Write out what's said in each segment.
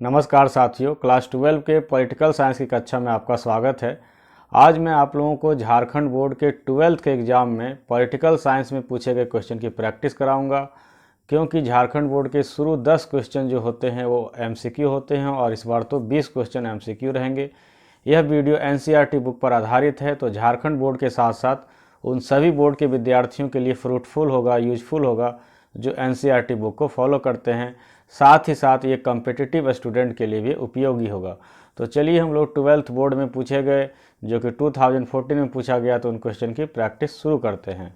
नमस्कार साथियों, क्लास 12 के पॉलिटिकल साइंस की कक्षा में आपका स्वागत है। आज मैं आप लोगों को झारखंड बोर्ड के 12th के एग्ज़ाम में पॉलिटिकल साइंस में पूछे गए क्वेश्चन की प्रैक्टिस कराऊंगा, क्योंकि झारखंड बोर्ड के शुरू 10 क्वेश्चन जो होते हैं वो एमसीक्यू होते हैं और इस बार तो 20 क्वेश्चन एमसीक्यू रहेंगे। यह वीडियो एनसीईआरटी बुक पर आधारित है, तो झारखंड बोर्ड के साथ साथ उन सभी बोर्ड के विद्यार्थियों के लिए फ्रूटफुल होगा, यूजफुल होगा जो एनसीईआरटी बुक को फॉलो करते हैं। साथ ही साथ ये कॉम्पिटिटिव स्टूडेंट के लिए भी उपयोगी होगा। तो चलिए हम लोग 12th बोर्ड में पूछे गए जो कि 2014 में पूछा गया, तो उन क्वेश्चन की प्रैक्टिस शुरू करते हैं।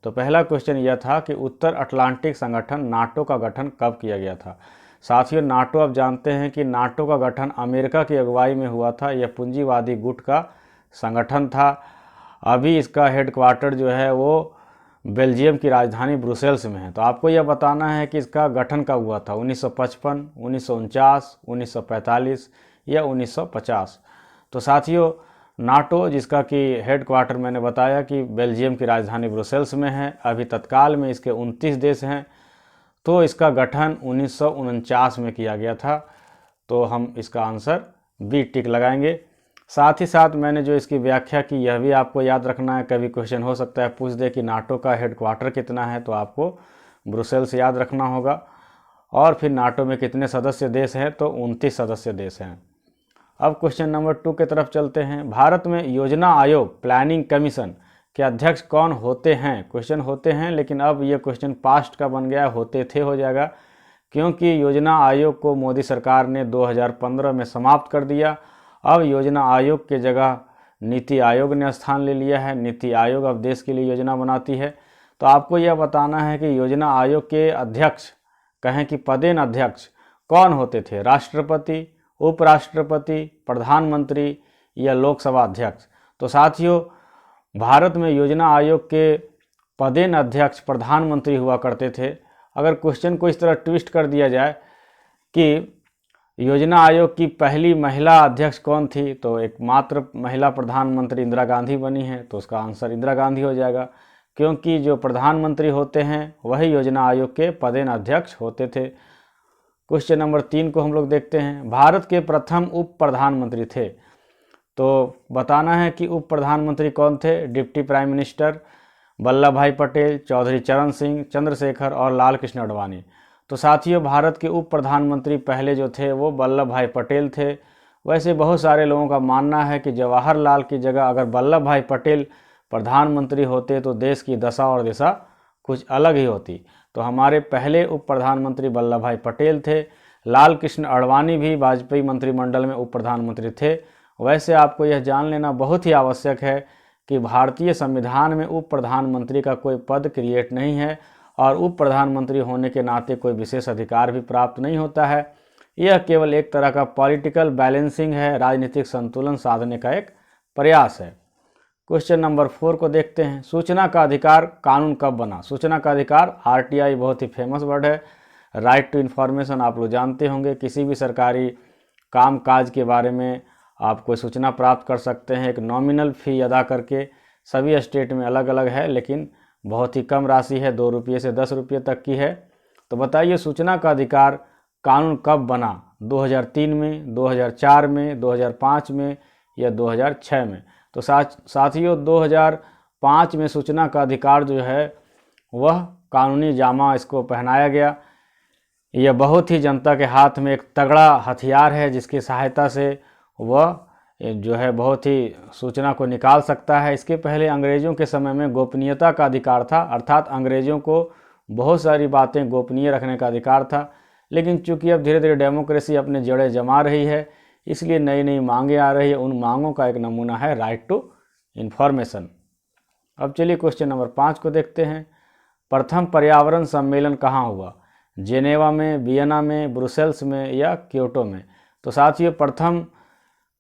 तो पहला क्वेश्चन यह था कि उत्तर अटलांटिक संगठन नाटो का गठन कब किया गया था। साथियों, नाटो आप जानते हैं कि नाटो का गठन अमेरिका की अगुवाई में हुआ था। यह पूंजीवादी गुट का संगठन था। अभी इसका हेडक्वार्टर जो है वो बेल्जियम की राजधानी ब्रुसेल्स में है। तो आपको यह बताना है कि इसका गठन कब हुआ था, 1955, 1949, 1945 या 1950। तो साथियों, नाटो जिसका कि हेडक्वार्टर मैंने बताया कि बेल्जियम की राजधानी ब्रुसेल्स में है, अभी तत्काल में इसके 29 देश हैं। तो इसका गठन 1949 में किया गया था। तो हम इसका आंसर बी टिक लगाएंगे। साथ ही साथ मैंने जो इसकी व्याख्या की यह भी आपको याद रखना है। कभी क्वेश्चन हो सकता है पूछ दे कि नाटो का हेडक्वार्टर कितना है, तो आपको ब्रुसेल्स याद रखना होगा। और फिर नाटो में कितने सदस्य देश हैं, तो 29 सदस्य देश हैं। अब क्वेश्चन नंबर 2 की तरफ चलते हैं। भारत में योजना आयोग प्लानिंग कमीशन के अध्यक्ष कौन होते हैं। क्वेश्चन होते हैं, लेकिन अब ये क्वेश्चन पास्ट का बन गया, होते थे हो जाएगा, क्योंकि योजना आयोग को मोदी सरकार ने 2015 में समाप्त कर दिया। अब योजना आयोग के जगह नीति आयोग ने स्थान ले लिया है। नीति आयोग अब देश के लिए योजना बनाती है। तो आपको यह बताना है कि योजना आयोग के अध्यक्ष, कहें कि पदेन अध्यक्ष, कौन होते थे। राष्ट्रपति, उपराष्ट्रपति, प्रधानमंत्री या लोकसभा अध्यक्ष। तो साथियों, भारत में योजना आयोग के पदेन अध्यक्ष प्रधानमंत्री हुआ करते थे। अगर क्वेश्चन को इस तरह ट्विस्ट कर दिया जाए कि योजना आयोग की पहली महिला अध्यक्ष कौन थी, तो एकमात्र महिला प्रधानमंत्री इंदिरा गांधी बनी है। तो उसका आंसर इंदिरा गांधी हो जाएगा, क्योंकि जो प्रधानमंत्री होते हैं वही योजना आयोग के पदेन अध्यक्ष होते थे। क्वेश्चन नंबर 3 को हम लोग देखते हैं। भारत के प्रथम उप प्रधानमंत्री थे, तो बताना है कि उप प्रधानमंत्री कौन थे। डिप्टी प्राइम मिनिस्टर वल्लभ भाई पटेल, चौधरी चरण सिंह, चंद्रशेखर और लाल कृष्ण आडवाणी। तो साथियों, भारत के उप प्रधानमंत्री पहले जो थे वो वल्लभ भाई पटेल थे। वैसे बहुत सारे लोगों का मानना है कि जवाहरलाल की जगह अगर वल्लभ भाई पटेल प्रधानमंत्री होते तो देश की दशा और दिशा कुछ अलग ही होती। तो हमारे पहले उप प्रधानमंत्री वल्लभ भाई पटेल थे। लाल कृष्ण आडवाणी भी वाजपेयी मंत्रिमंडल में उप प्रधानमंत्री थे। वैसे आपको यह जान लेना बहुत ही आवश्यक है कि भारतीय संविधान में उप प्रधानमंत्री का कोई पद क्रिएट नहीं है और उप प्रधानमंत्री होने के नाते कोई विशेष अधिकार भी प्राप्त नहीं होता है। यह केवल एक तरह का पॉलिटिकल बैलेंसिंग है, राजनीतिक संतुलन साधने का एक प्रयास है। क्वेश्चन नंबर 4 को देखते हैं। सूचना का अधिकार कानून कब बना। सूचना का अधिकार, आरटीआई बहुत ही फेमस वर्ड है। राइट टू इन्फॉर्मेशन आप लोग जानते होंगे। किसी भी सरकारी काम काज के बारे में आप कोई सूचना प्राप्त कर सकते हैं एक नॉमिनल फ़ी अदा करके। सभी स्टेट में अलग अलग है, लेकिन बहुत ही कम राशि है, 2 रुपये से 10 रुपये तक की है। तो बताइए सूचना का अधिकार कानून कब बना। 2003 में, 2004 में, 2005 में या 2006 में। तो साथियों, 2005 में सूचना का अधिकार जो है वह कानूनी जामा इसको पहनाया गया। यह बहुत ही जनता के हाथ में एक तगड़ा हथियार है, जिसकी सहायता से वह जो है बहुत ही सूचना को निकाल सकता है। इसके पहले अंग्रेज़ों के समय में गोपनीयता का अधिकार था, अर्थात अंग्रेज़ों को बहुत सारी बातें गोपनीय रखने का अधिकार था। लेकिन चूंकि अब धीरे धीरे डेमोक्रेसी अपने जड़ें जमा रही है, इसलिए नई नई मांगें आ रही है। उन मांगों का एक नमूना है राइट टू इन्फॉर्मेशन। अब चलिए क्वेश्चन नंबर 5 को देखते हैं। प्रथम पर्यावरण सम्मेलन कहाँ हुआ। जेनेवा में, वियना में, ब्रुसेल्स में या क्योटो में। तो साथियों, प्रथम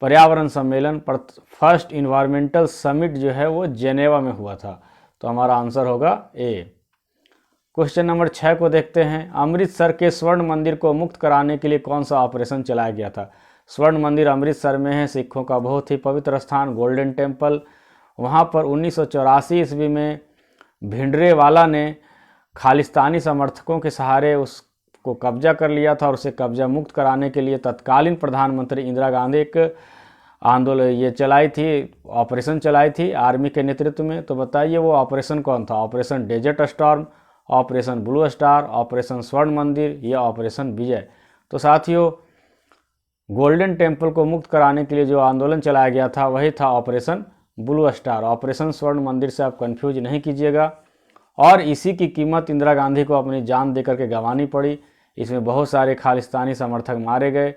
पर्यावरण सम्मेलन, फर्स्ट इन्वायरमेंटल समिट जो है वो जेनेवा में हुआ था। तो हमारा आंसर होगा ए। क्वेश्चन नंबर 6 को देखते हैं। अमृतसर के स्वर्ण मंदिर को मुक्त कराने के लिए कौन सा ऑपरेशन चलाया गया था। स्वर्ण मंदिर अमृतसर में है, सिखों का बहुत ही पवित्र स्थान, गोल्डन टेम्पल। वहाँ पर 1984 ईस्वी में भिंडरेवाला ने खालिस्तानी समर्थकों के सहारे उस को कब्जा कर लिया था और उसे कब्जा मुक्त कराने के लिए तत्कालीन प्रधानमंत्री इंदिरा गांधी एक आंदोलन ये चलाई थी, ऑपरेशन चलाई थी आर्मी के नेतृत्व में। तो बताइए वो ऑपरेशन कौन था? Operation desert storm, operation blue star, operation स्वर्ण मंदिर या ऑपरेशन विजय। तो साथियों, गोल्डन टेम्पल को मुक्त कराने के लिए जो आंदोलन चलाया गया था वही था ऑपरेशन ब्लू स्टार। ऑपरेशन स्वर्ण मंदिर से आप कंफ्यूज नहीं कीजिएगा। और इसी की कीमत इंदिरा गांधी को अपनी जान देकर के गंवानी पड़ी। इसमें बहुत सारे खालिस्तानी समर्थक मारे गए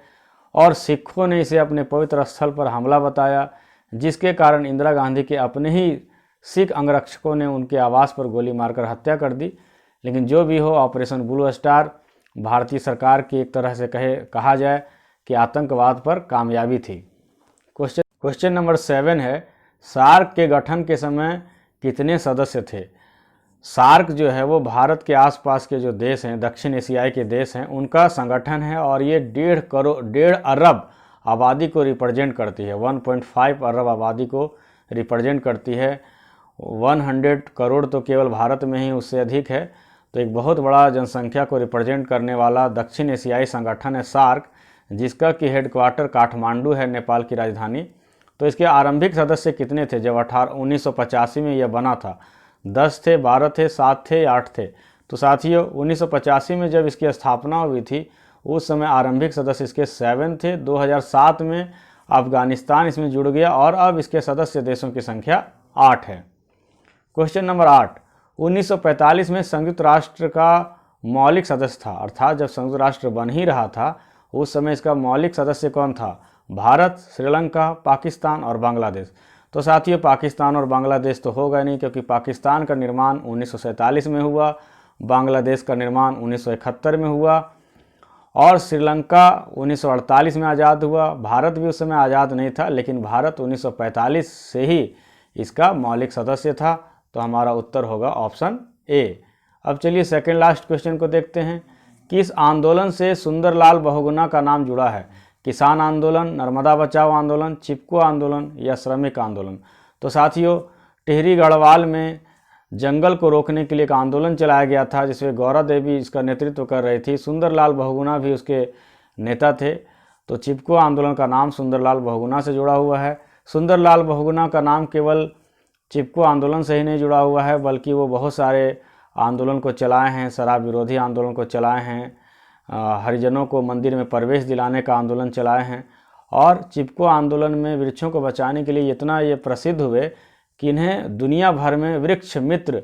और सिखों ने इसे अपने पवित्र स्थल पर हमला बताया, जिसके कारण इंदिरा गांधी के अपने ही सिख अंगरक्षकों ने उनके आवास पर गोली मारकर हत्या कर दी। लेकिन जो भी हो, ऑपरेशन ब्लू स्टार भारतीय सरकार की एक तरह से कहा जाए कि आतंकवाद पर कामयाबी थी। क्वेश्चन नंबर 7 है, सार्क के गठन के समय कितने सदस्य थे? सार्क जो है वो भारत के आसपास के जो देश हैं, दक्षिण एशियाई के देश हैं, उनका संगठन है और ये 1.5 अरब आबादी को रिप्रेजेंट करती है। 1.5 अरब आबादी को रिप्रेजेंट करती है। 100 करोड़ तो केवल भारत में ही उससे अधिक है। तो एक बहुत बड़ा जनसंख्या को रिप्रेजेंट करने वाला दक्षिण एशियाई संगठन है सार्क, जिसका कि हेडक्वार्टर काठमांडू है, नेपाल की राजधानी। तो इसके आरंभिक सदस्य कितने थे जब 1985 में यह बना था? 10 थे, 12 थे, 7 थे या 8 थे? तो साथियों, 1985 में जब इसकी स्थापना हुई थी उस समय आरंभिक सदस्य इसके 7 थे। 2007 में अफगानिस्तान इसमें जुड़ गया और अब इसके सदस्य देशों की संख्या 8 है। क्वेश्चन नंबर 8, 1945 में संयुक्त राष्ट्र का मौलिक सदस्य था, अर्थात जब संयुक्त राष्ट्र बन ही रहा था उस समय इसका मौलिक सदस्य कौन था? भारत, श्रीलंका, पाकिस्तान और बांग्लादेश। तो साथियों, पाकिस्तान और बांग्लादेश तो होगा नहीं, क्योंकि पाकिस्तान का निर्माण 1947 में हुआ, बांग्लादेश का निर्माण 1971 में हुआ और श्रीलंका 1948 में आज़ाद हुआ। भारत भी उस समय आज़ाद नहीं था, लेकिन भारत 1945 से ही इसका मौलिक सदस्य था। तो हमारा उत्तर होगा ऑप्शन ए। अब चलिए सेकेंड लास्ट क्वेश्चन को देखते हैं। किस आंदोलन से सुंदरलाल बहुगुणा का नाम जुड़ा है? किसान आंदोलन, नर्मदा बचाओ आंदोलन, चिपको आंदोलन या श्रमिक आंदोलन? तो साथियों, टिहरी गढ़वाल में जंगल को रोकने के लिए एक आंदोलन चलाया गया था, जिसमें गौरा देवी इसका नेतृत्व कर रही थी। सुंदरलाल बहुगुणा भी उसके नेता थे। तो चिपको आंदोलन का नाम सुंदरलाल बहुगुणा से जुड़ा हुआ है। सुंदरलाल बहुगुणा का नाम केवल चिपको आंदोलन से ही नहीं जुड़ा हुआ है, बल्कि वो बहुत सारे आंदोलन को चलाए हैं। शराब विरोधी आंदोलन को चलाए हैं, हरिजनों को मंदिर में प्रवेश दिलाने का आंदोलन चलाए हैं और चिपको आंदोलन में वृक्षों को बचाने के लिए इतना ये प्रसिद्ध हुए कि इन्हें दुनिया भर में वृक्ष मित्र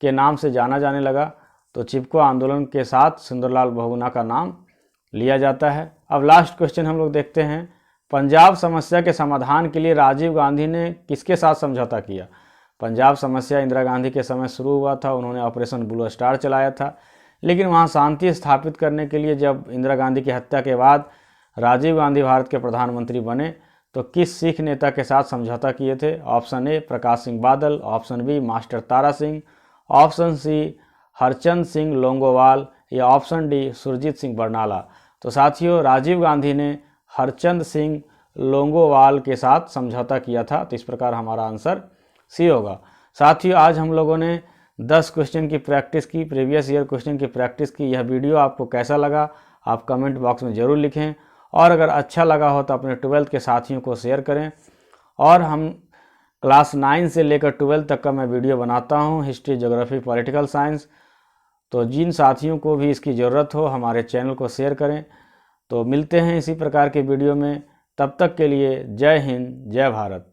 के नाम से जाना जाने लगा। तो चिपको आंदोलन के साथ सुंदरलाल बहुगुणा का नाम लिया जाता है। अब लास्ट क्वेश्चन हम लोग देखते हैं, पंजाब समस्या के समाधान के लिए राजीव गांधी ने किसके साथ समझौता किया? पंजाब समस्या इंदिरा गांधी के समय शुरू हुआ था, उन्होंने ऑपरेशन ब्लू स्टार चलाया था, लेकिन वहाँ शांति स्थापित करने के लिए जब इंदिरा गांधी की हत्या के बाद राजीव गांधी भारत के प्रधानमंत्री बने तो किस सिख नेता के साथ समझौता किए थे? Option A Prakash Singh Badal, option B master Tara Singh, option C Harchand Singh Longowal या ऑप्शन डी सुरजीत सिंह बरनाला। तो साथियों, राजीव गांधी ने हरचंद सिंह लोंगोवाल के साथ समझौता किया था। तो इस प्रकार हमारा आंसर सी होगा। साथियों, आज हम लोगों ने 10 क्वेश्चन की प्रैक्टिस की, प्रीवियस ईयर क्वेश्चन की प्रैक्टिस की। यह वीडियो आपको कैसा लगा आप कमेंट बॉक्स में ज़रूर लिखें और अगर अच्छा लगा हो तो अपने 12th के साथियों को शेयर करें। और हम क्लास 9 से लेकर 12th तक का मैं वीडियो बनाता हूं, हिस्ट्री, ज्योग्राफी, पॉलिटिकल साइंस। तो जिन साथियों को भी इसकी ज़रूरत हो हमारे चैनल को शेयर करें। तो मिलते हैं इसी प्रकार के वीडियो में, तब तक के लिए जय हिंद, जय भारत।